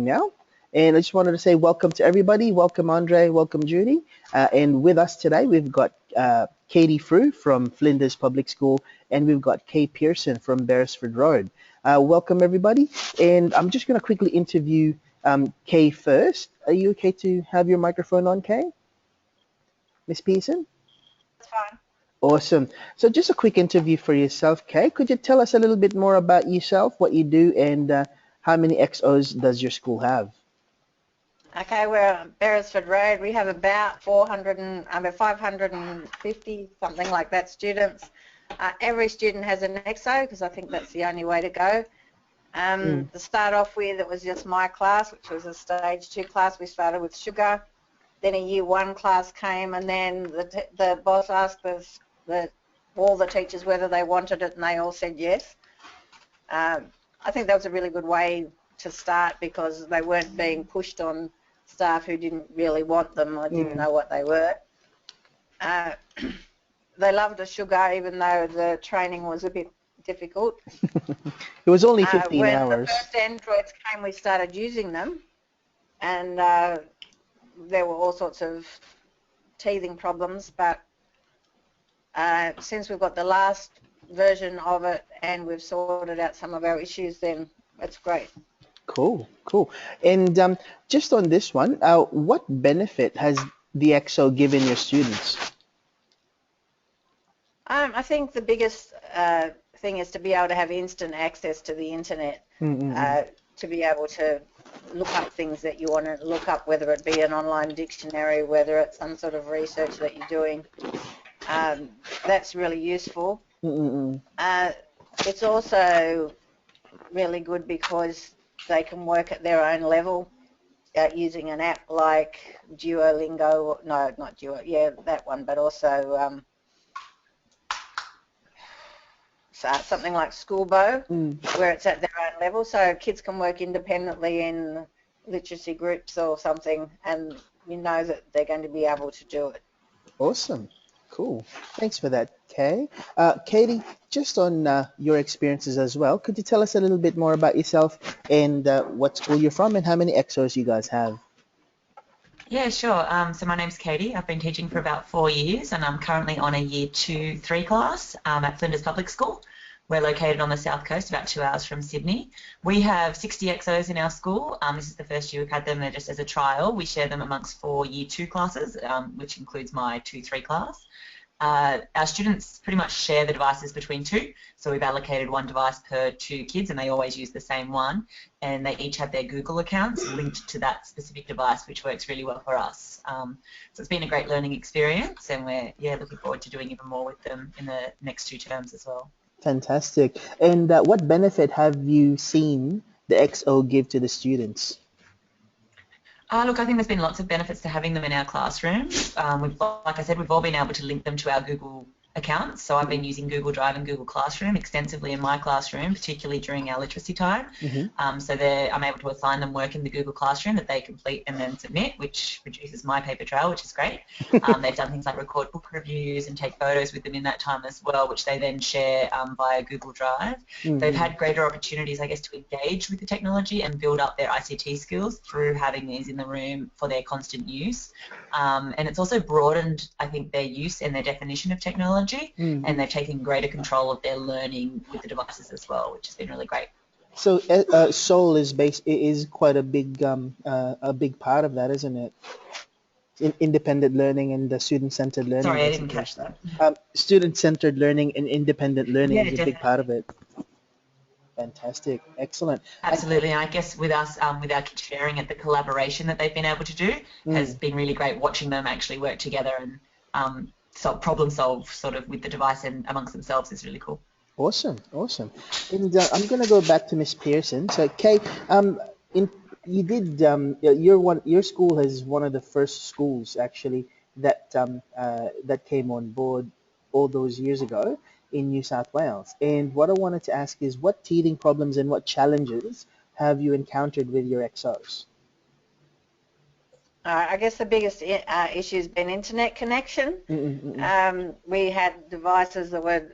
recording now. And I just wanted to say welcome to everybody. Welcome, Andre. Welcome, Judy. And with us today, we've got Katie Frew from Flinders Public School, and we've got Kay Pearson from Beresford Road. Welcome, everybody. And I'm just going to quickly interview Kay first. Are you okay to have your microphone on, Kay? Miss Pearson? That's fine. Awesome. So just a quick interview for yourself, Kay. Could you tell us a little bit more about yourself, what you do, and how many XOs does your school have? Okay, we're on Beresford Road. We have about 550, something like that, students. Every student has an XO because I think that's the only way to go. To start off with, it was just my class, which was a stage 2 class. We started with sugar. Then a year 1 class came, and then the boss asked us, all the teachers, whether they wanted it, and they all said yes. I think that was a really good way to start because they weren't being pushed on staff who didn't really want them or didn't know what they were. They loved the sugar, even though the training was a bit difficult. It was only 15 when hours. When the first Androids came, we started using them, and there were all sorts of teething problems, but since we've got the last version of it and we've sorted out some of our issues, then it's great. Cool, cool. And just on this one, what benefit has the XO given your students? I think the biggest thing is to be able to have instant access to the internet, to be able to look up things that you want to look up, whether it be an online dictionary, whether it's some sort of research that you're doing. That's really useful. It's also really good because they can work at their own level using an app like Duolingo, no, not Duo, yeah, that one, but also something like Schoolbo, where it's at their own level, so kids can work independently in literacy groups or something, and you know that they're going to be able to do it. Awesome. Cool. Thanks for that, Kay. Katie, just on your experiences as well, could you tell us a little bit more about yourself and what school you're from and how many XOs you guys have? Yeah, sure. So my name's Katie. I've been teaching for about 4 years, and I'm currently on a year 2/3 class at Flinders Public School. We're located on the south coast, about 2 hours from Sydney. We have 60 XOs in our school. This is the first year we've had them. They're just as a trial. We share them amongst 4 year 2 classes, which includes my 2/3 class. Our students pretty much share the devices between 2, so we've allocated 1 device per 2 kids, and they always use the same one, and they each have their Google accounts linked to that specific device, which works really well for us. So it's been a great learning experience, and we're looking forward to doing even more with them in the next 2 terms as well. Fantastic. And what benefit have you seen the XO give to the students? Look, I think there's been lots of benefits to having them in our classrooms. Like I said, we've all been able to link them to our Google accounts. So I've been using Google Drive and Google Classroom extensively in my classroom, particularly during our literacy time. So I'm able to assign them work in the Google Classroom that they complete and then submit, which reduces my paper trail, which is great. They've done things like record book reviews and take photos with them in that time as well, which they then share via Google Drive. They've had greater opportunities, I guess, to engage with the technology and build up their ICT skills through having these in the room for their constant use. And it's also broadened, I think, their use and their definition of technology. And they've taken greater control of their learning with the devices as well, which has been really great. So SOL is quite a big part of that, isn't it? Independent learning and the student-centered learning. Sorry, I didn't catch that. Student-centered learning and independent learning is a definitely. big part of it. Fantastic, excellent. Absolutely, and I guess with us, with our kids sharing it, the collaboration that they've been able to do has been really great. Watching them actually work together and problem solve sort of with the device and amongst themselves is really cool. Awesome, awesome. And I'm going to go back to Miss Pearson. So, Kay, your school is one of the first schools actually that came on board all those years ago in New South Wales. And what I wanted to ask is, what teething problems and what challenges have you encountered with your XOs? I guess the biggest issue has been internet connection. We had devices that would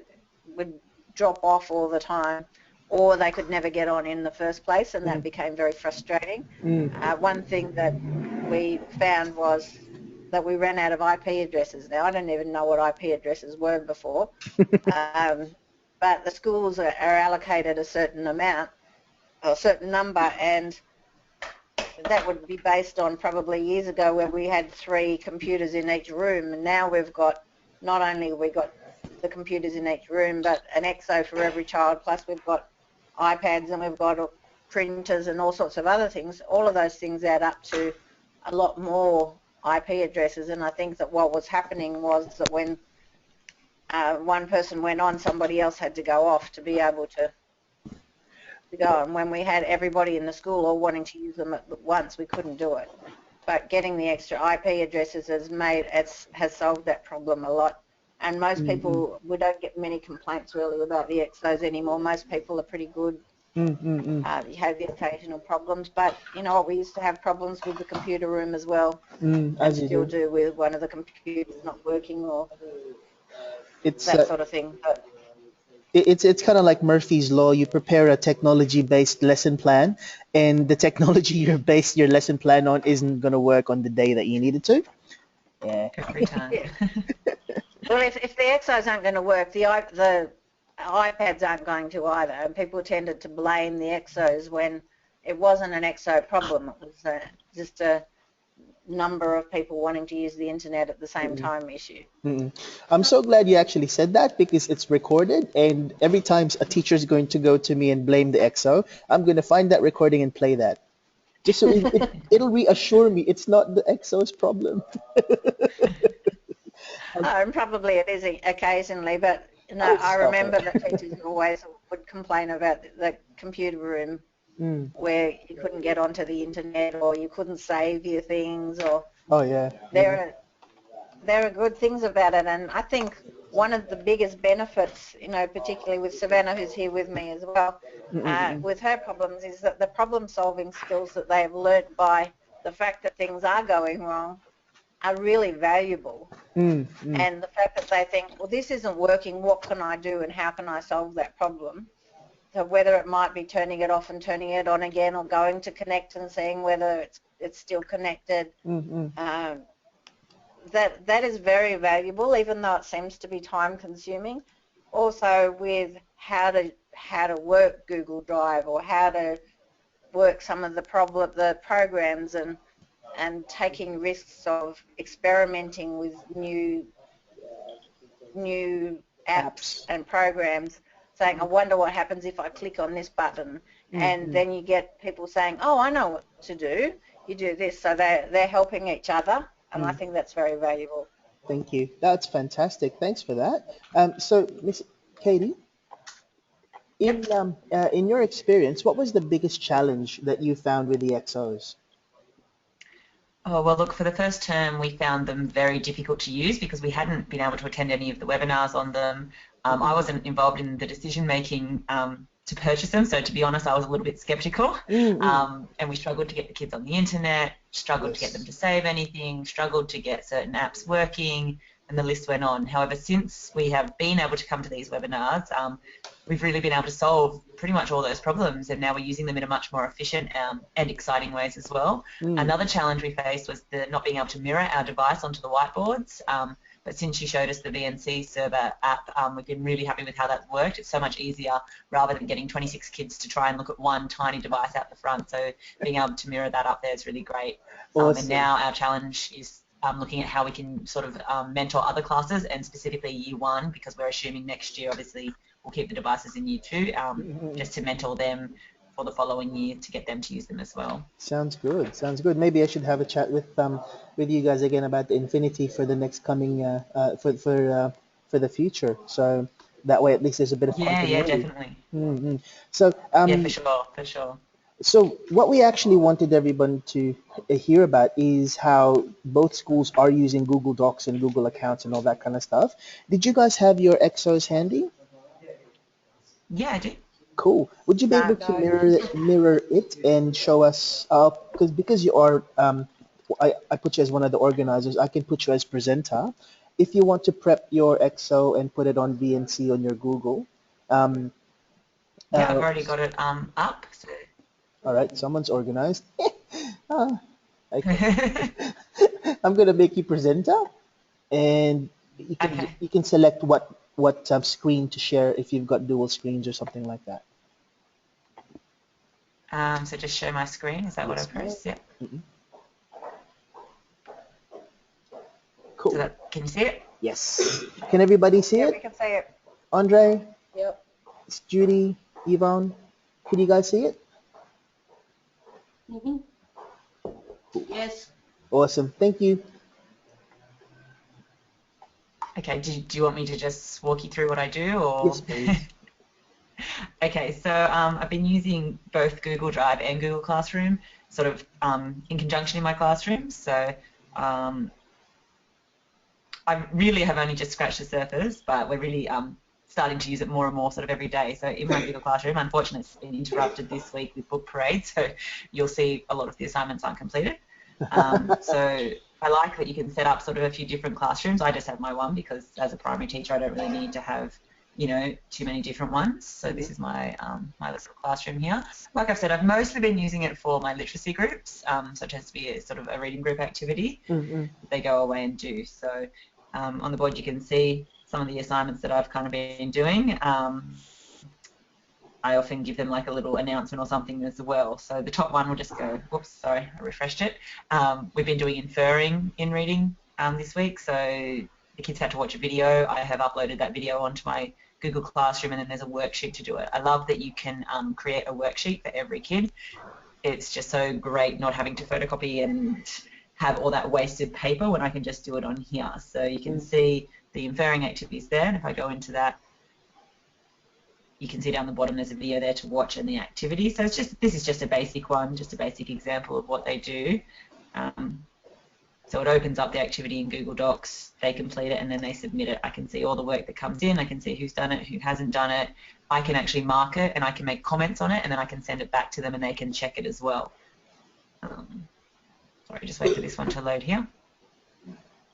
drop off all the time. or they could never get on in the first place, and that became very frustrating. One thing that we found was that we ran out of IP addresses. Now, I didn't even know what IP addresses were before, but the schools are allocated a certain amount, or a certain number, and that would be based on probably years ago where we had 3 computers in each room, and now we've got, not only have we got the computers in each room, but an EXO for every child, plus we've got iPads and we've got printers and all sorts of other things. All of those things add up to a lot more IP addresses, and I think that what was happening was that when one person went on, somebody else had to go off to be able to go, and when we had everybody in the school all wanting to use them at once, we couldn't do it. But getting the extra IP addresses has solved that problem a lot. And most people, we don't get many complaints really about the EXOs anymore. Most people are pretty good. You have the occasional problems, but you know what, we used to have problems with the computer room as well, and still do with one of the computers not working or that sort of thing. But it's kind of like Murphy's Law. You prepare a technology-based lesson plan, and the technology you base your lesson plan on isn't going to work on the day that you need it to. Yeah. Every time. Yeah. Well, if the EXOs aren't going to work, the iPads aren't going to either, and people tended to blame the EXOs when it wasn't an EXO problem. It was just a number of people wanting to use the internet at the same time issue. I'm so glad you actually said that, because it's recorded, and every time a teacher is going to go to me and blame the EXO, I'm going to find that recording and play that. Just so it'll reassure me it's not the EXO's problem. And probably it is occasionally, but I remember that teachers always would complain about the computer room where you couldn't get onto the internet, or you couldn't save your things, or there are good things about it. And I think one of the biggest benefits, particularly with Savannah, who's here with me as well, with her problems, is that the problem-solving skills that they have learnt by the fact that things are going wrong are really valuable. And the fact that they think, well, this isn't working, what can I do and how can I solve that problem? So whether it might be turning it off and turning it on again, or going to connect and seeing whether it's still connected, that is very valuable, even though it seems to be time consuming. Also with how to work Google Drive, or how to work some of the programs, and taking risks of experimenting with new apps and programs, saying, I wonder what happens if I click on this button, and then you get people saying, oh, I know what to do, you do this, so they're helping each other, and I think that's very valuable. Thank you. That's fantastic. Thanks for that. So, Miss Katie, in your experience, what was the biggest challenge that you found with the EXOs? Oh, well, look, for the first term, we found them very difficult to use because we hadn't been able to attend any of the webinars on them. I wasn't involved in the decision-making to purchase them, so to be honest, I was a little bit sceptical. And we struggled to get the kids on the internet, struggled to get them to save anything, struggled to get certain apps working, and the list went on. However, since we have been able to come to these webinars, we've really been able to solve pretty much all those problems, and now we're using them in a much more efficient and exciting ways as well. Another challenge we faced was the not being able to mirror our device onto the whiteboards, but since you showed us the VNC server app, we've been really happy with how that's worked. It's so much easier rather than getting 26 kids to try and look at one tiny device out the front, so being able to mirror that up there is really great. And now our challenge is looking at how we can sort of mentor other classes, and specifically Year 1, because we're assuming next year, obviously, we'll keep the devices in Year 2, just to mentor them for the following year to get them to use them as well. Sounds good. Sounds good. Maybe I should have a chat with you guys again about the Infinity for the next coming for the future. So that way, at least there's a bit of continuity. Yeah, definitely. So yeah, for sure. So what we actually wanted everyone to hear about is how both schools are using Google Docs and Google accounts and all that kind of stuff. Did you guys have your EXOs handy? Yeah, I do. Cool. Would you be able to mirror it and show us? Because you are, I put you as one of the organizers. I can put you as presenter. If you want to prep your EXO and put it on VNC on your Google, Yeah, I've already got it up. So. All right, someone's organized. Okay. I'm gonna make you presenter, and Okay. you can select what screen to share if you've got dual screens or something like that. So just show my screen. Is that what I Yes, ma'am. press? Yeah. Mhm. So Cool. that, can you see it? Yes. Can everybody see Yeah, it? we can see it. Andre, Yep. Judy, Yvonne, can you guys see it? Yes. Awesome. Thank you. Okay. Do you want me to just walk you through what I do, or? Yes, please. Okay, so I've been using both Google Drive and Google Classroom sort of in conjunction in my classroom. So I really have only just scratched the surface, but we're really starting to use it more and more sort of every day. So in my Google Classroom, unfortunately, it's been interrupted this week with book parade, so you'll see a lot of the assignments aren't completed. So I like that you can set up sort of a few different classrooms. I just have my one because as a primary teacher, I don't really need to have, you know, too many different ones. So this is my my little classroom here. Like I've said, I've mostly been using it for my literacy groups, so it has to be a sort of a reading group activity Mm-mm. that they go away and do. So on the board you can see some of the assignments that I've kind of been doing. I often give them like a little announcement or something as well. So the top one will just go, whoops, sorry, I refreshed it. We've been doing inferring in reading this week. So the kids had to watch a video. I have uploaded that video onto my Google Classroom, and then there's a worksheet to do it. I love that you can create a worksheet for every kid. It's just so great not having to photocopy and have all that wasted paper when I can just do it on here. So you can see the inferring activities there, and if I go into that, you can see down the bottom there's a video there to watch and the activity. So it's just, this is just a basic one, just a basic example of what they do. So it opens up the activity in Google Docs, they complete it, and then they submit it. I can see all the work that comes in, I can see who's done it, who hasn't done it. I can actually mark it and I can make comments on it, and then I can send it back to them and they can check it as well. Sorry, just wait for this one to load here.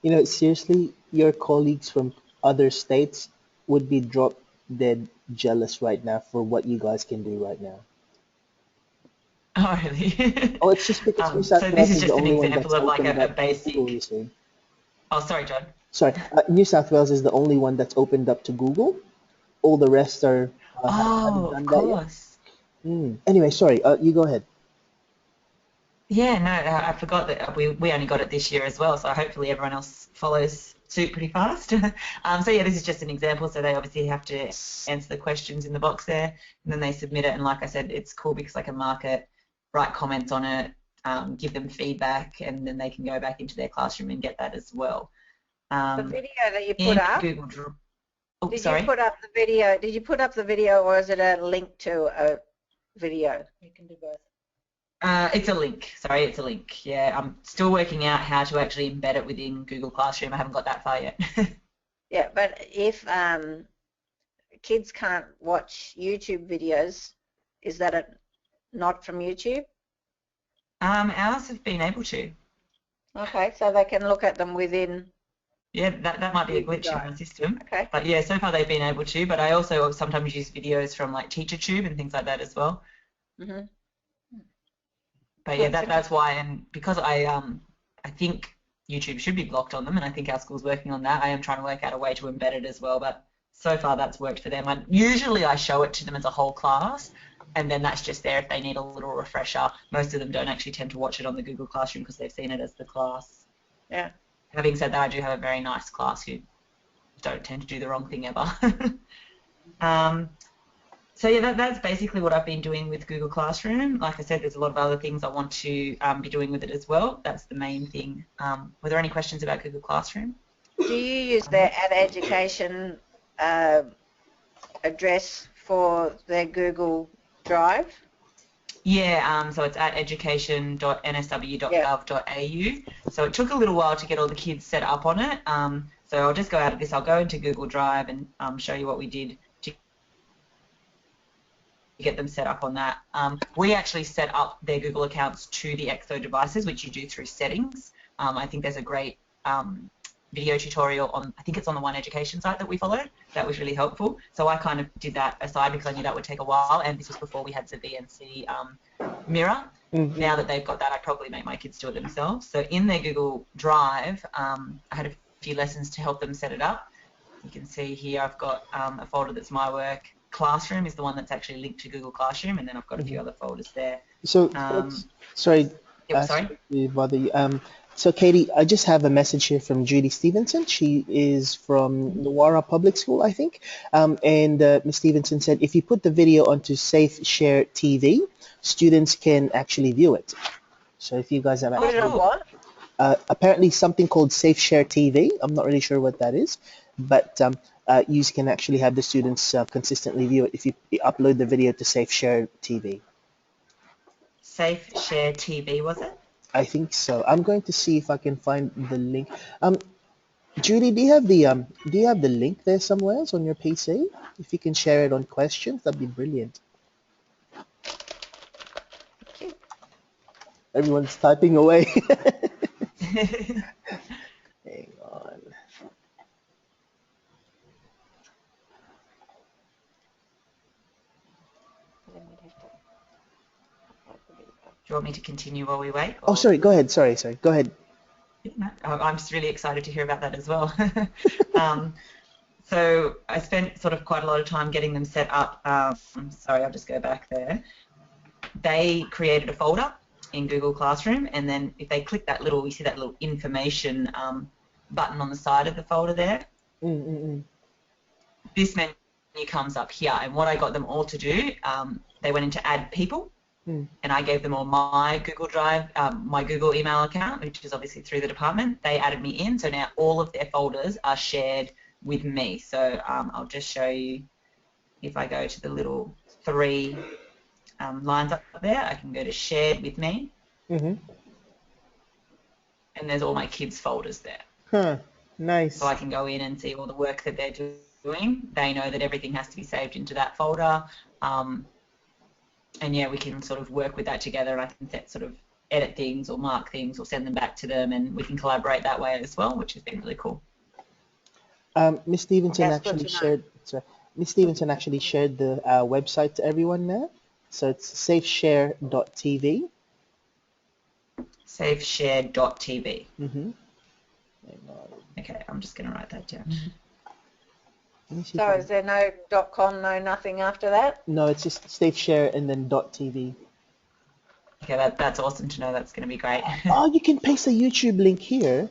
You know, seriously, your colleagues from other states would be drop dead jealous right now for what you guys can do right now. Oh, really? Oh, it's just because New So South this Wales is is the just an only one example that's of like opened a up to Google, you basic. see. Oh, sorry, John. Sorry, New South Wales is the only one that's opened up to Google. All the rest are haven't Oh, of done that yet. course. Anyway, sorry. You go ahead. Yeah, no, I forgot that we only got it this year as well, so hopefully everyone else follows suit pretty fast. So yeah, this is just an example, so they obviously have to answer the questions in the box there, and then they submit it, and like I said, it's cool because I can mark it, write comments on it, give them feedback, and then they can go back into their classroom and get that as well. The video that you put In up, Google Drive. Oh, did you sorry. put up the video? Did you put up the video, or is it a link to a video? You can do both. It's a link. Sorry, it's a link. Yeah, I'm still working out how to actually embed it within Google Classroom. I haven't got that far yet. Yeah, but if kids can't watch YouTube videos, is that not from YouTube? Ours have been able to. Okay, so they can look at them within Yeah, that might be a Google glitch in Drive. our system. Okay. But yeah, so far they've been able to. But I also sometimes use videos from like TeacherTube and things like that as well. Mhm. But yeah, Good. that's why. And because I think YouTube should be blocked on them, and I think our school's working on that. I am trying to work out a way to embed it as well. But so far that's worked for them. Usually I show it to them as a whole class, and then that's just there if they need a little refresher. Most of them don't actually tend to watch it on the Google Classroom because they've seen it as the class. Yeah. Having said that, I do have a very nice class who don't tend to do the wrong thing ever. So yeah, that's basically what I've been doing with Google Classroom. Like I said, there's a lot of other things I want to be doing with it as well. That's the main thing. Were there any questions about Google Classroom? Do you use their Ad Education address for their Google Drive? Yeah, so it's at education.nsw.gov.au. So it took a little while to get all the kids set up on it. So I'll just go out of this. I'll go into Google Drive and show you what we did to get them set up on that. We actually set up their Google accounts to the EXO devices, which you do through settings. I think there's a great video tutorial on, I think it's on the One Education site that we followed. That was really helpful. So I kind of did that aside because I knew that would take a while, and this was before we had the VNC mirror. Now that they've got that, I'd probably make my kids do it themselves. So in their Google Drive, I had a few lessons to help them set it up. You can see here I've got a folder that's my work. Classroom is the one that's actually linked to Google Classroom, and then I've got a few other folders there. So, sorry, sorry. to bother you. So, Katie, I just have a message here from Judy Stevenson. She is from Nuwara Public School, I think. And Ms. Stevenson said, if you put the video onto Safe Share TV, students can actually view it. So if you guys have actually... what? Apparently something called Safe Share TV. I'm not really sure what that is, but you can actually have the students consistently view it if you upload the video to Safe Share TV. Safe Share TV, was it? I think so. I'm going to see if I can find the link. Judy, do you have the link there somewhere else on your PC? If you can share it on questions, that'd be brilliant. Everyone's typing away. Hang on. Do you want me to continue while we wait? Oh, sorry. Go ahead. Sorry. Go ahead. I'm just really excited to hear about that as well. So I spent sort of quite a lot of time getting them set up. Sorry, I'll just go back there. They created a folder in Google Classroom, and then if they click that little, you see that little information button on the side of the folder there. This menu comes up here, and what I got them all to do, they went into add people. And I gave them all my Google Drive, my Google email account, which is obviously through the department. They added me in, so now all of their folders are shared with me. So I'll just show you, if I go to the little 3 lines up there, I can go to shared with me. And there's all my kids' folders there. Huh, nice. So I can go in and see all the work that they're doing. They know that everything has to be saved into that folder. And yeah, we can sort of work with that together, and I can sort of edit things or mark things or send them back to them, and we can collaborate that way as well, which has been really cool. Ms. Stevenson actually shared. Sorry, Ms. Stevenson actually shared the website to everyone there. So it's safeshare.tv. Safeshare.tv. Okay, I'm just going to write that down. So is there no .com, no nothing after that? No, it's just SafeShare and then .tv. Okay, that's awesome to know. That's going to be great. Oh, you can paste a YouTube link here,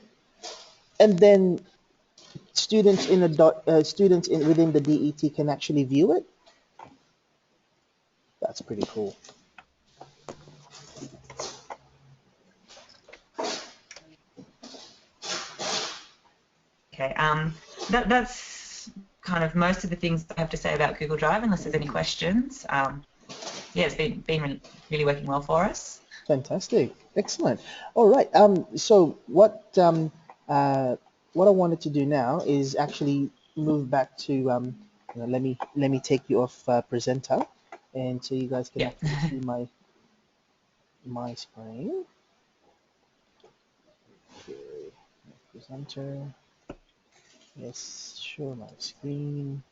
and then students in within the DET can actually view it. That's pretty cool. Okay, that's kind of most of the things I have to say about Google Drive, unless there's any questions. Yeah, it's been really working well for us. Fantastic, excellent. All right. So what I wanted to do now is actually move back to let me take you off presenter, and so you guys can actually see my screen. Okay, presenter. Yes, show my screen.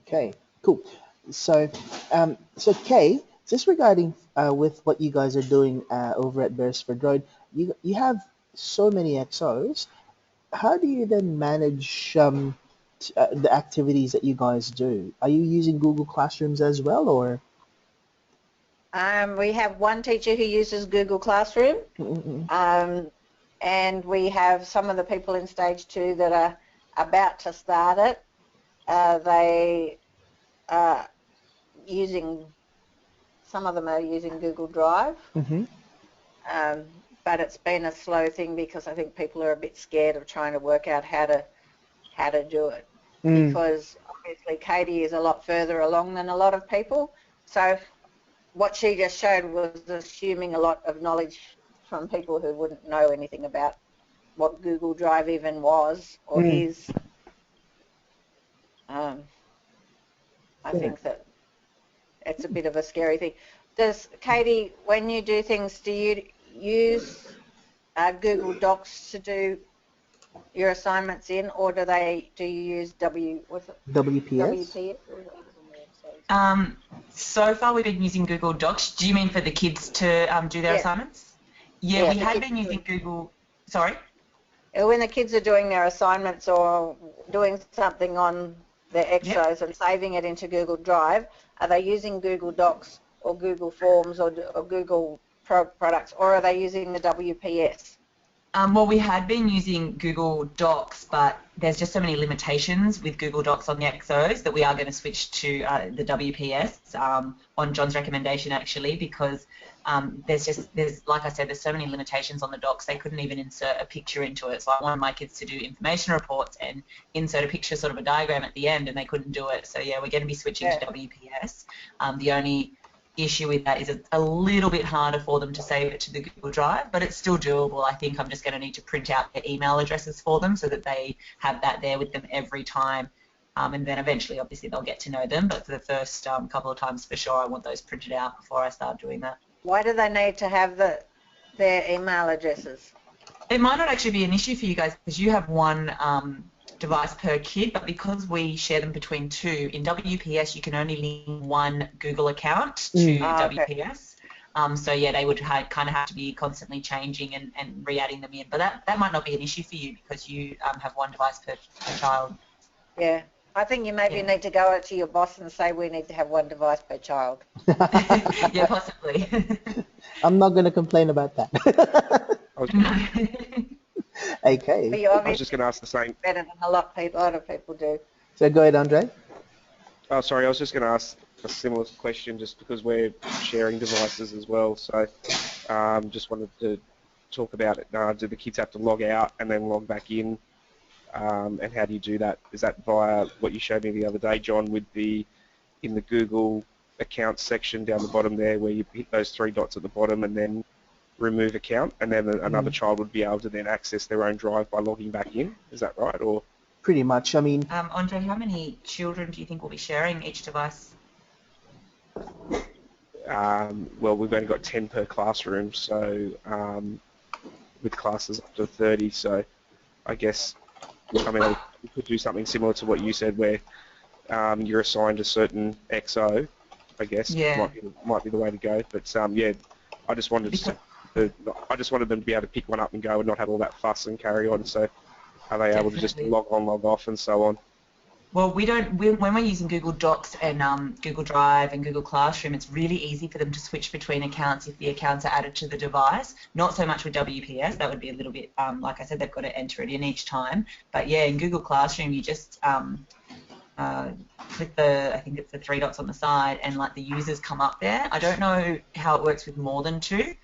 Okay, cool. So, Kay, just regarding with what you guys are doing over at Beresford Road, you have so many XOs. How do you then manage the activities that you guys do? Are you using Google Classrooms as well, or? We have one teacher who uses Google Classroom. And we have some of the people in stage 2 that are about to start it. They are some of them are using Google Drive. But it's been a slow thing because I think people are a bit scared of trying to work out how to do it. Because obviously Katie is a lot further along than a lot of people. So what she just showed was assuming a lot of knowledge from people who wouldn't know anything about what Google Drive even was or is. I think that it's a bit of a scary thing. Katie, when you do things, do you use Google Docs to do your assignments in, or do you use WPS? WPS? So far we've been using Google Docs. Do you mean for the kids to do their Yeah. assignments? Yeah, Yeah, we the had kids been using Google. Sorry? When the kids are doing their assignments or doing something on their Yep. exos and saving it into Google Drive, are they using Google Docs or Google Forms or Google products, or are they using the WPS? Well, we had been using Google Docs, but there's just so many limitations with Google Docs on the XOs that we are going to switch to the WPS on John's recommendation, actually, because there's like I said, there's so many limitations on the docs. They couldn't even insert a picture into it. So I wanted my kids to do information reports and insert a picture, sort of a diagram at the end, and they couldn't do it. So yeah, we're going to be switching to WPS. The only issue with that is it's a little bit harder for them to save it to the Google Drive, but it's still doable. I think I'm just going to need to print out their email addresses for them so that they have that there with them every time, and then eventually obviously they'll get to know them, but for the first couple of times for sure I want those printed out before I start doing that. Why do they need to have their email addresses? It might not actually be an issue for you guys because you have one device per kid, but because we share them between two, in WPS you can only link one Google account to WPS. So yeah, they would kind of have to be constantly changing and re-adding them in. But that might not be an issue for you because you have one device per child. Yeah. I think you maybe need to go to your boss and say we need to have one device per child. Yeah, possibly. I'm not going to complain about that. Okay. But you I was just going to ask the same. Better than a lot of people do. So go ahead, Andre. Oh, sorry, I was just going to ask a similar question just because we're sharing devices as well. So just wanted to talk about it. Do the kids have to log out and then log back in? And how do you do that? Is that via what you showed me the other day, John, with in the Google accounts section down the bottom there where you hit those three dots at the bottom and then remove account, and then another child would be able to then access their own drive by logging back in? Is that right? Or pretty much. I mean, Andre, how many children do you think will be sharing each device? well, we've only got 10 per classroom, so with classes up to 30, so I guess, I mean, we could do something similar to what you said where you're assigned a certain XO, I guess, might be the way to go. But yeah, I just wanted them to be able to pick one up and go and not have all that fuss and carry on. So are they able to just log on, log off, and so on? Well, when we're using Google Docs and Google Drive and Google Classroom, it's really easy for them to switch between accounts if the accounts are added to the device. Not so much with WPS. That would be a little bit, like I said, they've got to enter it in each time. But yeah, in Google Classroom, you just click I think it's the three dots on the side, and like the users come up there. I don't know how it works with more than two,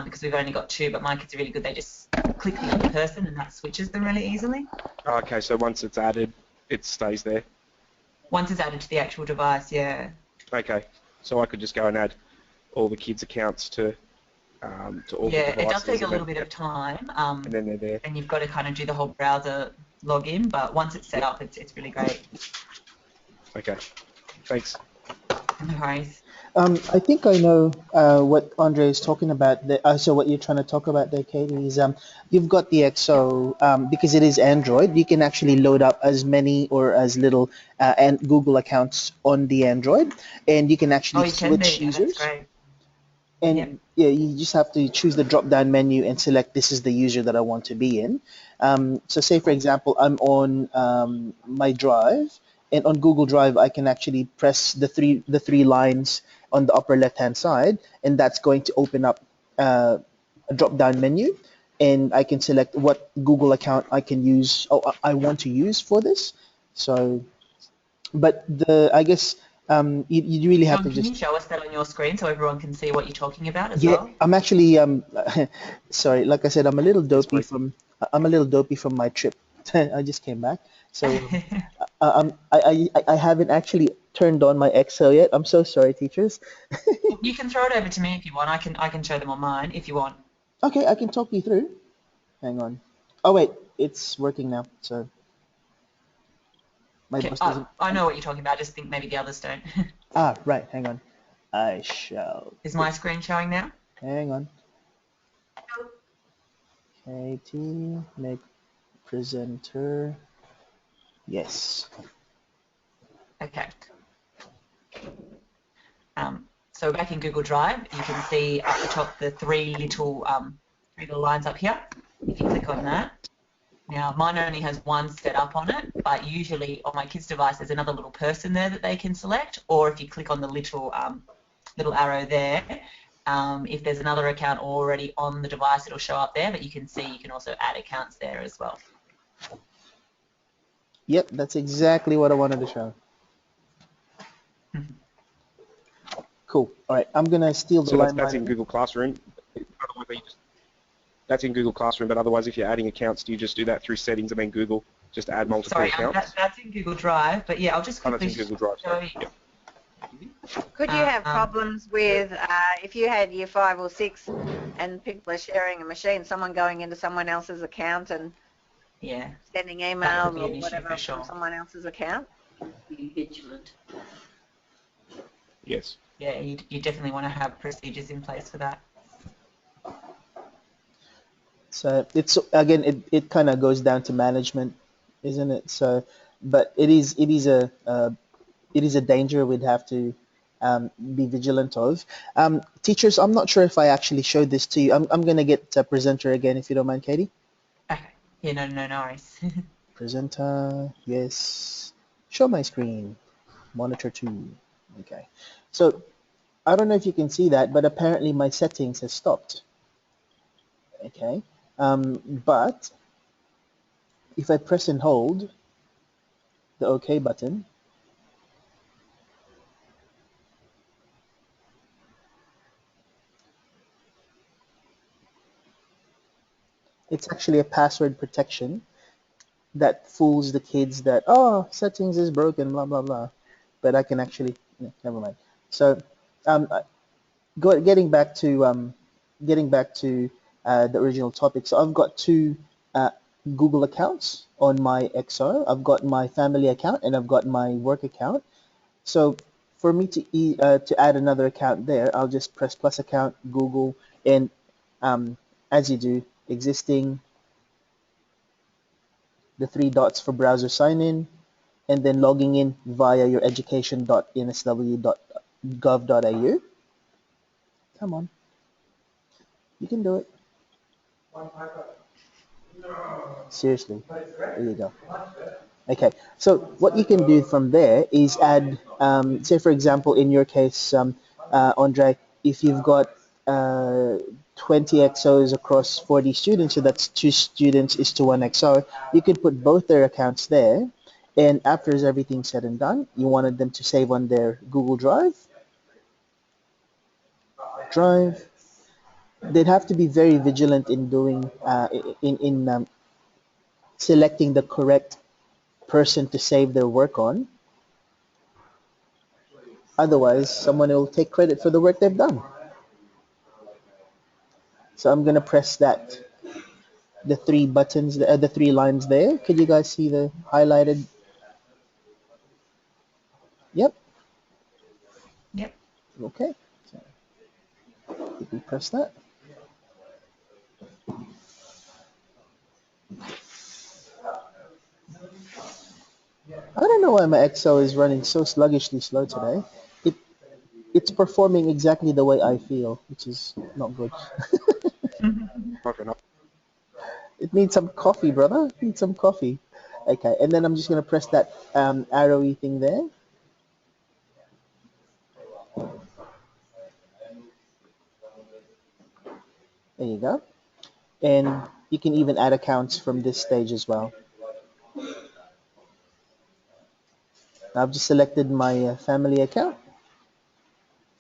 because we've only got two, but my kids are really good. They just click the other person and that switches them really easily. Okay, so once it's added, it stays there? Once it's added to the actual device, yeah. Okay, so I could just go and add all the kids' accounts to all the devices. Yeah, it does take a little bit of time. And then they're there. And you've got to kind of do the whole browser login, but once it's set up, it's really great. Okay, thanks. No worries. I think I know what Andre is talking about. So what you're trying to talk about there, Katie, is you've got the XO, because it is Android, you can actually load up as many or as little and Google accounts on the Android, and you can actually switch users. That's great. And yeah, you just have to choose the drop-down menu and select this is the user that I want to be in. So say, for example, I'm on my Drive, and on Google Drive, I can actually press the three lines on the upper left-hand side, and that's going to open up a drop-down menu, and I can select what Google account I can use. I want to use for this. So, but I guess you really have to just. Can you show us that on your screen so everyone can see what you're talking about as well? Yeah, I'm actually sorry. Like I said, I'm a little dopey from my trip. I just came back, so I haven't actually turned on my Excel yet. I'm so sorry, teachers. You can throw it over to me if you want. I can show them on mine if you want. Okay, I can talk you through. Hang on. Oh wait, it's working now. So my boss doesn't. I know what you're talking about. I just think maybe the others don't. Right. Hang on. I shall. Is my screen showing now? Hang on. Katie, make Presenter. Yes. Okay. So back in Google Drive, you can see up the top the three little lines up here. If you click on that. Now, mine only has one set up on it, but usually on my kids' device there's another little person there that they can select, or if you click on the little arrow there, if there's another account already on the device, it'll show up there, but you can see you can also add accounts there as well. Yep, that's exactly what I wanted to show. Cool. All right, I'm going to steal the So line. that's in Google Classroom. That's in Google Classroom, but otherwise if you're adding accounts, do you just do that through settings and then Google, just add multiple accounts? That's in Google Drive, but yeah, I'll just quickly that's in Google Drive, sorry. show you. Yep. Could you have problems with, if you had year 5 or 6 and people are sharing a machine, someone going into someone else's account and sending emails or whatever from someone else's account? Be vigilant. Yes. Yeah, you definitely want to have procedures in place for that. So it's again, it kind of goes down to management, isn't it? So, but it is a danger we'd have to be vigilant of. Teachers, I'm not sure if I actually showed this to you. I'm going to get a presenter again, if you don't mind, Katie. Okay. Yeah, no worries. Presenter, yes. Show my screen. Monitor 2. Okay. So I don't know if you can see that, but apparently my settings has stopped. Okay. But if I press and hold the OK button, it's actually a password protection that fools the kids that, oh, settings is broken, blah, blah, blah. But I can actually, never mind. So getting back to the original topic. So I've got two Google accounts on my XO. I've got my family account and I've got my work account. So for me to add another account there, I'll just press plus account, Google, and as you do, existing, the three dots for browser sign in, and then logging in via your education.nsw.gov.au. Come on. You can do it. Seriously. There you go. Okay, so what you can do from there is add, say for example, in your case, Andre, if you've got 20 XOs across 40 students, so that's 2 students is to 1 XO, you could put both their accounts there, and after everything's said and done, you wanted them to save on their Google Drive. They'd have to be very vigilant in doing, selecting the correct person to save their work on. Otherwise, someone will take credit for the work they've done. So I'm going to press that, the 3 buttons, the 3 lines there. Could you guys see the highlighted? Yep. Yep. Okay. So if we press that. I don't know why my XO is running so sluggishly slow today. It's performing exactly the way I feel, which is not good. It needs some coffee, brother. It needs some coffee. Okay, and then I'm just going to press that arrowy thing there. There you go. And you can even add accounts from this stage as well. I've just selected my family account.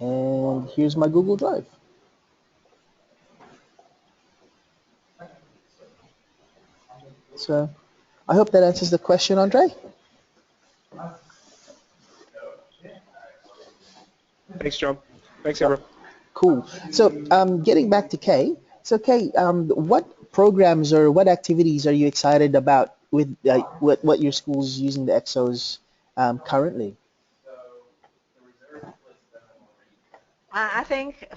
And here's my Google Drive. So I hope that answers the question, Andre. Thanks, John. Thanks, everyone. Cool. So getting back to Kay. So Kay, what programs or what activities are you excited about with what your school's using the XOs currently? I think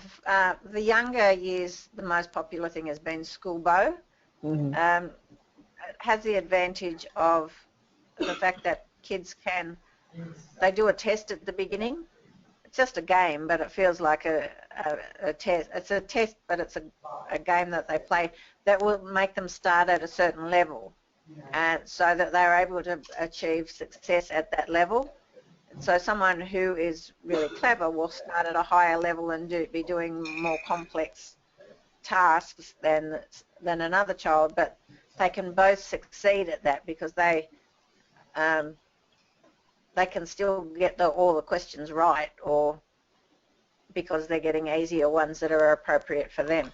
the younger years, the most popular thing has been School Bow. Mm-hmm. has the advantage of the fact that kids they do a test at the beginning. It's just a game, but it feels like a test. It's a test, but it's a game that they play that will make them start at a certain level, and so that they're able to achieve success at that level. So someone who is really clever will start at a higher level and be doing more complex tasks than another child, but they can both succeed at that because they can still get all the questions right, or because they're getting easier ones that are appropriate for them.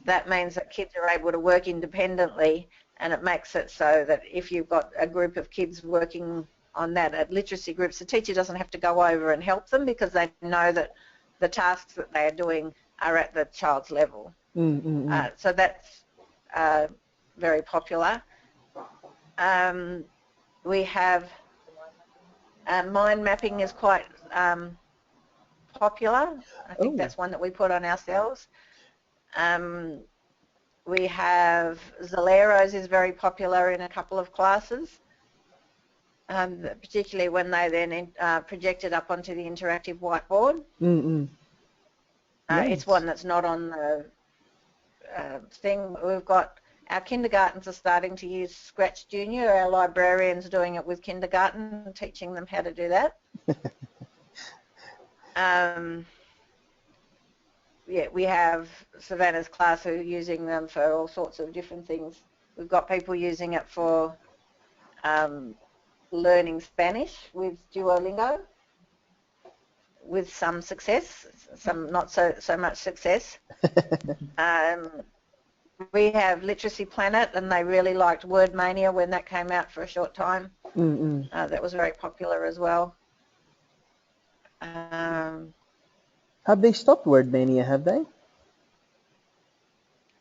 That means that kids are able to work independently, and it makes it so that if you've got a group of kids working on that at literacy groups, the teacher doesn't have to go over and help them because they know that the tasks that they are doing are at the child's level. So that's very popular. We have mind mapping is quite popular. I think that's one that we put on ourselves. We have Zoleros is very popular in a couple of classes, particularly when they then project it up onto the interactive whiteboard. Nice. It's one that's not on the thing. We've got our kindergartens are starting to use Scratch Junior. Our librarians doing it with kindergarten, teaching them how to do that. Yeah, we have Savannah's class who are using them for all sorts of different things. We've got people using it for learning Spanish with Duolingo, with some success, some not so much success. We have Literacy Planet, and they really liked Word Mania when that came out for a short time. That was very popular as well. Have they stopped Word Mania, have they?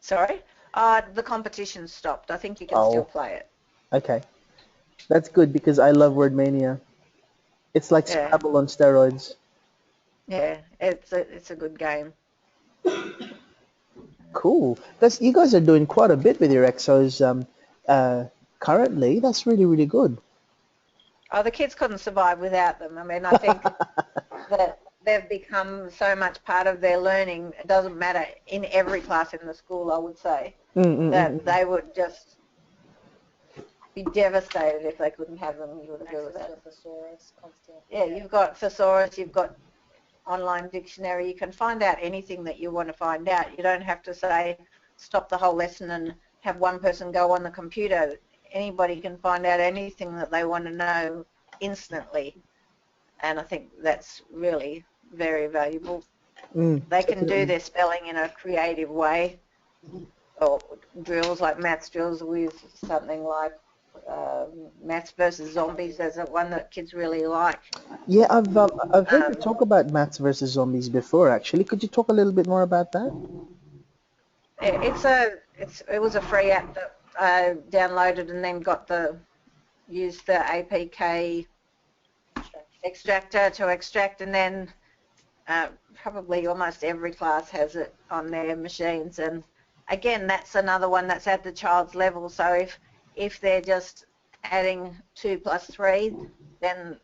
Sorry? The competition stopped. I think you can still play it. Okay. That's good because I love Word Mania. It's like Scrabble on steroids. Yeah, it's a good game. Cool. You guys are doing quite a bit with your exos currently. That's really, really good. Oh, the kids couldn't survive without them. I mean, I think that they've become so much part of their learning. It doesn't matter in every class in the school, I would say, that they would just be devastated if they couldn't have them. You would agree with that. Thesaurus, constant. Yeah, you've got thesaurus, you've got online dictionary. You can find out anything that you want to find out. You don't have to say stop the whole lesson and have one person go on the computer. Anybody can find out anything that they want to know instantly, and I think that's really very valuable. They can do their spelling in a creative way, or drills like maths drills with something like Maths versus Zombies. There's one that kids really like. Yeah, I've heard you talk about Maths versus Zombies before. Actually, could you talk a little bit more about that? It was a free app that I downloaded and then used the APK extractor to extract, and then probably almost every class has it on their machines. And again, that's another one that's at the child's level. So if they're just adding 2 plus 3, then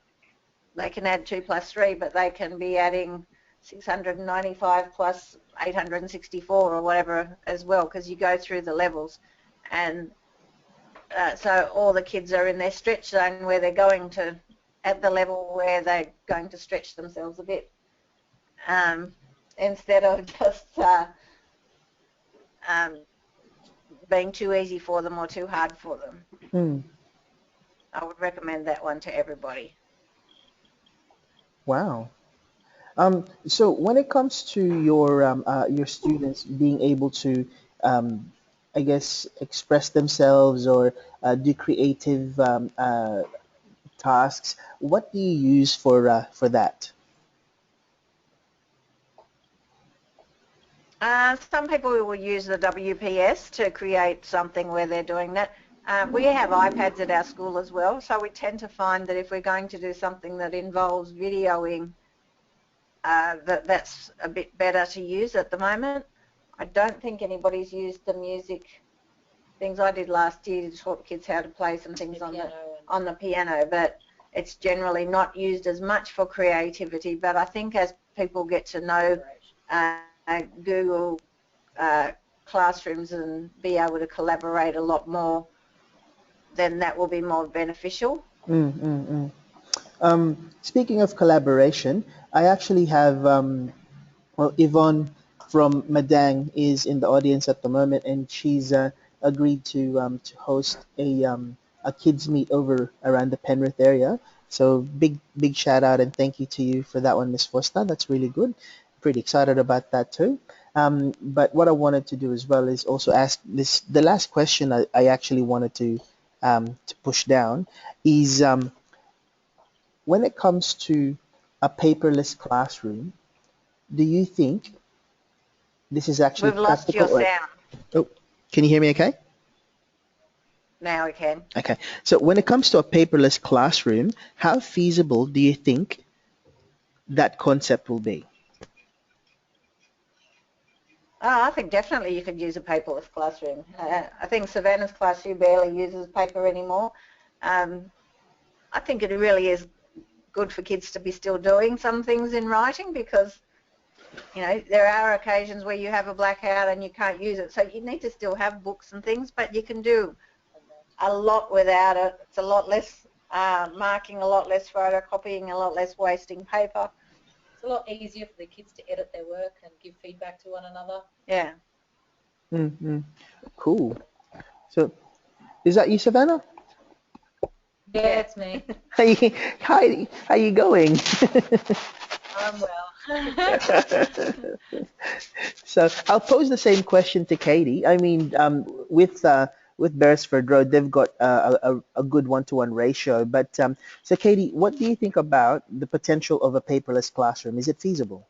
they can add 2 plus 3, but they can be adding 695 plus 864 or whatever as well, because you go through the levels. And so all the kids are in their stretch zone where they're going to, at the level where they're going to stretch themselves a bit, instead of just being too easy for them or too hard for them. I would recommend that one to everybody. Wow. So when it comes to your students being able to, I guess, express themselves or do creative tasks, what do you use for that? Some people will use the WPS to create something where they're doing that. We have iPads at our school as well, so we tend to find that if we're going to do something that involves videoing, that's a bit better to use at the moment. I don't think anybody's used the music things I did last year to taught kids how to play some things on the piano, but it's generally not used as much for creativity. But I think as people get to know Google classrooms and be able to collaborate a lot more, then that will be more beneficial. Speaking of collaboration, I actually have well, Yvonne from Madang is in the audience at the moment, and she's agreed to host a kids meet over around the Penrith area. So big shout out and thank you to you for that one, Miss Foster. That's really good. Pretty excited about that too. But what I wanted to do as well is also ask this. The last question I actually wanted to push down is when it comes to a paperless classroom, do you think this is actually We've lost practical? your sound. Oh, can you hear me okay? Now we can. Okay. So when it comes to a paperless classroom, how feasible do you think that concept will be? Oh, I think definitely you could use a paperless classroom. I think Savannah's class, she barely uses paper anymore. I think it really is good for kids to be still doing some things in writing because, you know, there are occasions where you have a blackout and you can't use it. So you need to still have books and things, but you can do a lot without it. It's a lot less marking, a lot less photocopying, a lot less wasting paper. It's a lot easier for the kids to edit their work and give feedback to one another. Yeah. Cool. So is that you, Savannah? Yeah, it's me. Hi, how you going? I'm well. So I'll pose the same question to Katie. I mean, with Beresford Road, they've got a good one-to-one ratio. But so Katie, what do you think about the potential of a paperless classroom? Is it feasible?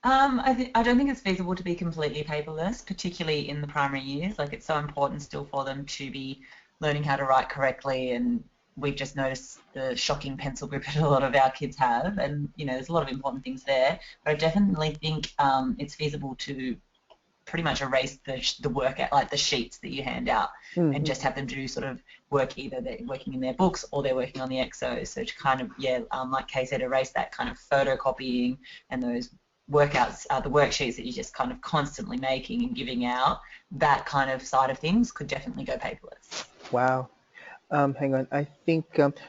I don't think it's feasible to be completely paperless, particularly in the primary years. Like, it's so important still for them to be learning how to write correctly, and we've just noticed the shocking pencil grip that a lot of our kids have, and you know, there's a lot of important things there. But I definitely think it's feasible to pretty much erase the work out, like the sheets that you hand out, and just have them do sort of work, either they're working in their books or they're working on the exos. So to kind of, like Kay said, erase that kind of photocopying and those workouts, the worksheets that you're just kind of constantly making and giving out. That kind of side of things could definitely go paperless. Wow. Hang on. I think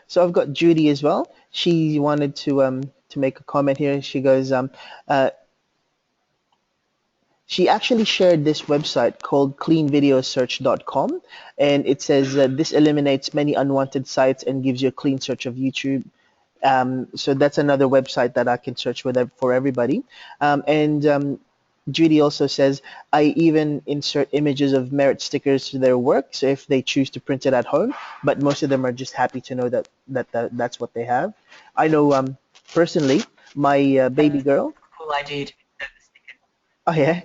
so. I've got Judy as well. She wanted to make a comment here. She goes, she actually shared this website called cleanvideosearch.com, and it says this eliminates many unwanted sites and gives you a clean search of YouTube. So that's another website that I can search for everybody. And Judy also says, I even insert images of merit stickers to their work, so if they choose to print it at home, but most of them are just happy to know that's what they have. I know personally, my baby girl. Cool idea to insert the stickers. Oh yeah,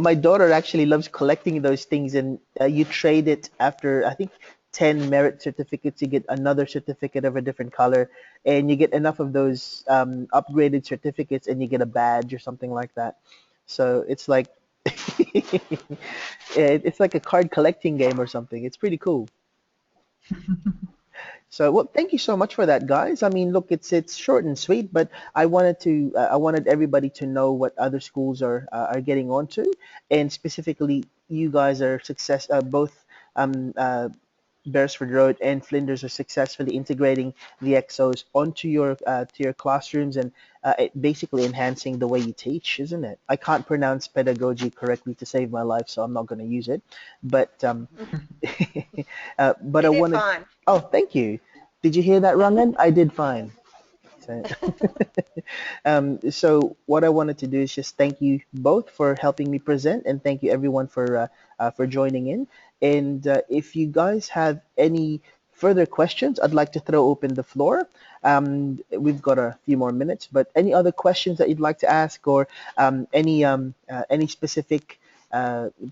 my daughter actually loves collecting those things, and you trade it after I think 10 merit certificates. You get another certificate of a different color, and you get enough of those upgraded certificates, and you get a badge or something like that. So it's like it's like a card collecting game or something. It's pretty cool. So, well, thank you so much for that, guys. I mean, look, it's short and sweet, but I wanted everybody to know what other schools are getting onto, and specifically, you guys are both Beresford Road and Flinders are successfully integrating the exos onto your to your classrooms and basically enhancing the way you teach, isn't it? I can't pronounce pedagogy correctly to save my life, so I'm not going to use it. But but I You did wanted. fine. Oh, thank you. Did you hear that, Rangan? I did fine. So, so what I wanted to do is just thank you both for helping me present, and thank you everyone for joining in. And if you guys have any further questions, I'd like to throw open the floor. We've got a few more minutes, but any other questions that you'd like to ask, or any specific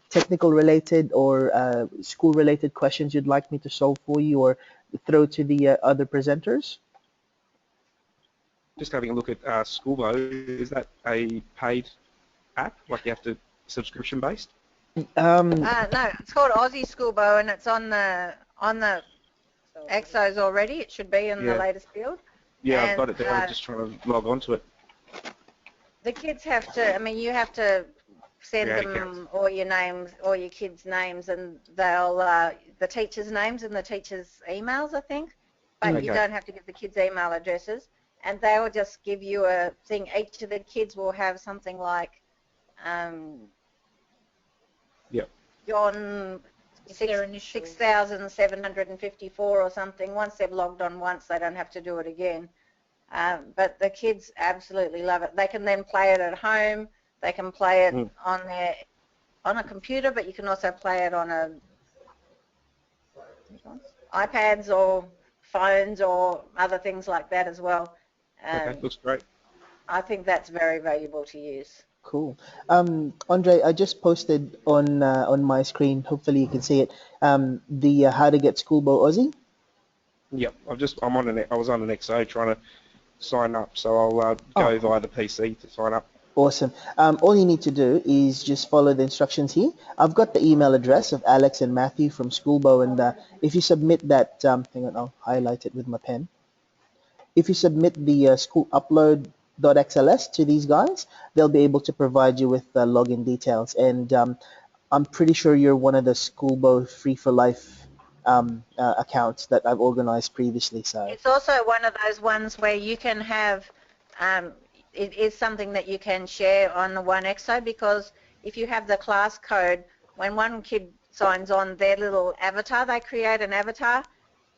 technical related or school related questions you'd like me to solve for you or throw to the other presenters? Just having a look at Schoolbo, is that a paid app? Like you have to subscription based? No, it's called Aussie Schoolbo, and it's on the Exos already. It should be in the Yeah. latest build. Yeah, I've And got it there. I'm just trying to log on to it. the kids have to. I mean, you have to send Create them accounts. all your names, all your kids' names, and they'll the teachers' names and the teachers' emails, I think. But you Okay. don't have to give the kids' email addresses, and they will just give you a thing. Each of the kids will have something like Yep. John It's their initials. 6,754 or something. Once they've logged on once, they don't have to do it again. But the kids absolutely love it. They can then play it at home. They can play it on a computer, but you can also play it on iPads or phones or other things like that as well. Okay, looks great. I think that's very valuable to use. Cool. Andre, I just posted on my screen. Hopefully you can see it. The how to get Schoolbo Aussie. Yep. I was on an XO trying to sign up, so I'll go via the PC to sign up. Awesome. All you need to do is just follow the instructions here. I've got the email address of Alex and Matthew from Schoolbo, and if you submit that, hang on, I'll highlight it with my pen. If you submit the school upload.xls to these guys, they'll be able to provide you with login details. And I'm pretty sure you're one of the Schoolbo Free for Life accounts that I've organized previously. So It's also one of those ones where you can have, it is something that you can share on the One Exo, because if you have the class code, when one kid signs on their little avatar, they create an avatar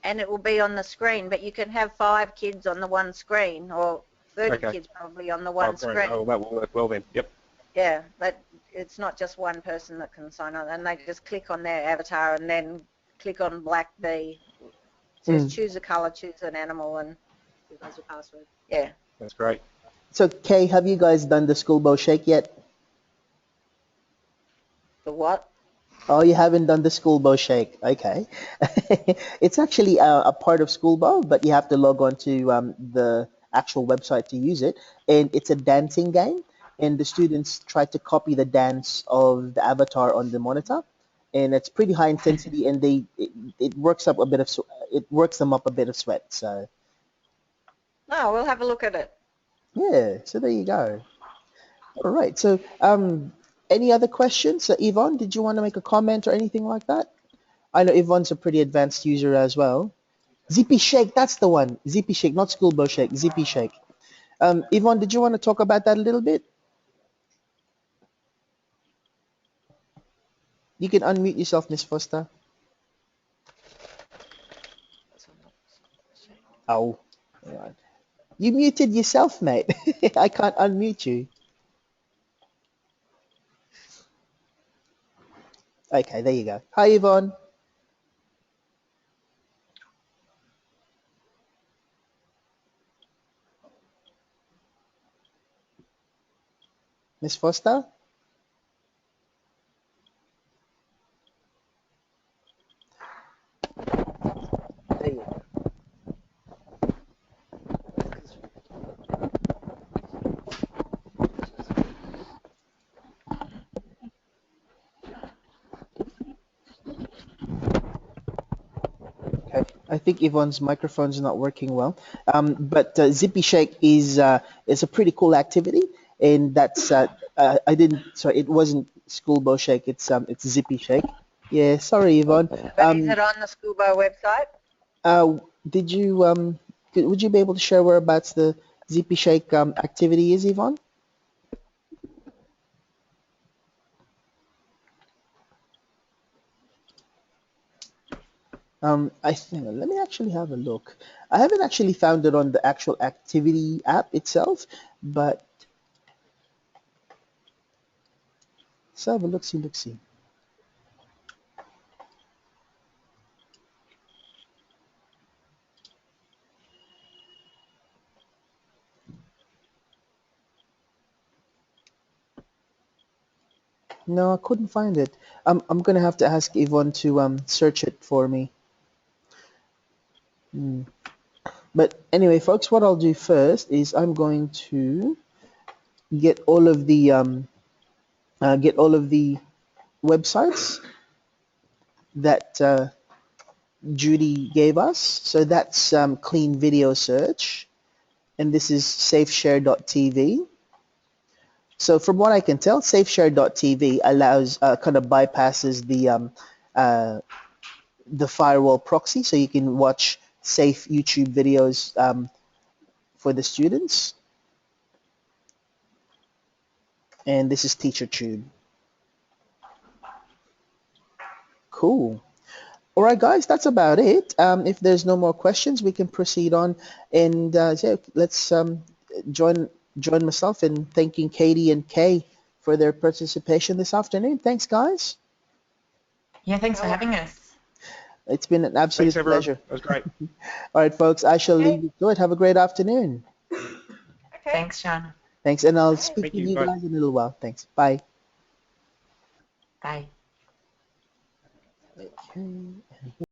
and it will be on the screen, but you can have 5 kids on the one screen, or 30 kids probably on the one screen. Oh, that will work well then. Yep. Yeah, but it's not just one person that can sign on, and they just click on their avatar and then click on black B. It says choose a color, choose an animal, and That's your password. yeah. That's great. So Kay, have you guys done the Schoolbo Shake yet? The what? Oh, you haven't done the Schoolbo Shake. Okay. It's actually a part of Schoolbo, but you have to log on to the actual website to use it. And it's a dancing game, and the students try to copy the dance of the avatar on the monitor. And it's pretty high intensity, and it works up a bit of it works them up a bit of sweat. So No, we'll have a look at it. yeah, so there you go. All right. So any other questions? Yvonne, did you want to make a comment or anything like that? I know Yvonne's a pretty advanced user as well. Zippy Shake, that's the one. Zippy Shake, not Schoolbo Shake, Zippy Shake. Yvonne, did you want to talk about that a little bit? You can unmute yourself, Miss Foster. Oh, hang on. You muted yourself, mate. I can't unmute you. Okay, there you go. Hi, Yvonne. Miss Foster? There you go. Okay, I think Yvonne's microphone's not working well. But Zippy Shake is a pretty cool activity, and that's I didn't. Sorry, it wasn't Schoolbo Shake. It's Zippy Shake. Yeah, sorry, Yvonne. But is it on the Schoolbo website? Did you would you be able to share whereabouts the Zippy Shake activity is, Yvonne? I think, let me actually have a look. I haven't actually found it on the actual activity app itself, but let's have a look-see. No, I couldn't find it. I'm gonna have to ask Yvonne to search it for me. But anyway, folks, what I'll do first is I'm going to get all of the get all of the websites that Judy gave us. So that's Clean Video Search, and this is safeshare.tv. So from what I can tell, safeshare.tv allows kind of bypasses the firewall proxy, so you can watch safe YouTube videos for the students. And this is TeacherTube. Cool. All right, guys, that's about it. If there's no more questions, we can proceed on. And yeah, let's join myself in thanking Katie and Kay for their participation this afternoon. Thanks, guys. Yeah, thanks for having us. It's been an absolute Thanks, everyone. pleasure. That was great. All right, folks, I shall Okay. leave you to it. Have a great afternoon. Okay. Thanks, Sean. Thanks, and I'll Right. speak Thank with you. you Bye. guys in a little while. Thanks. Bye. Bye. Okay.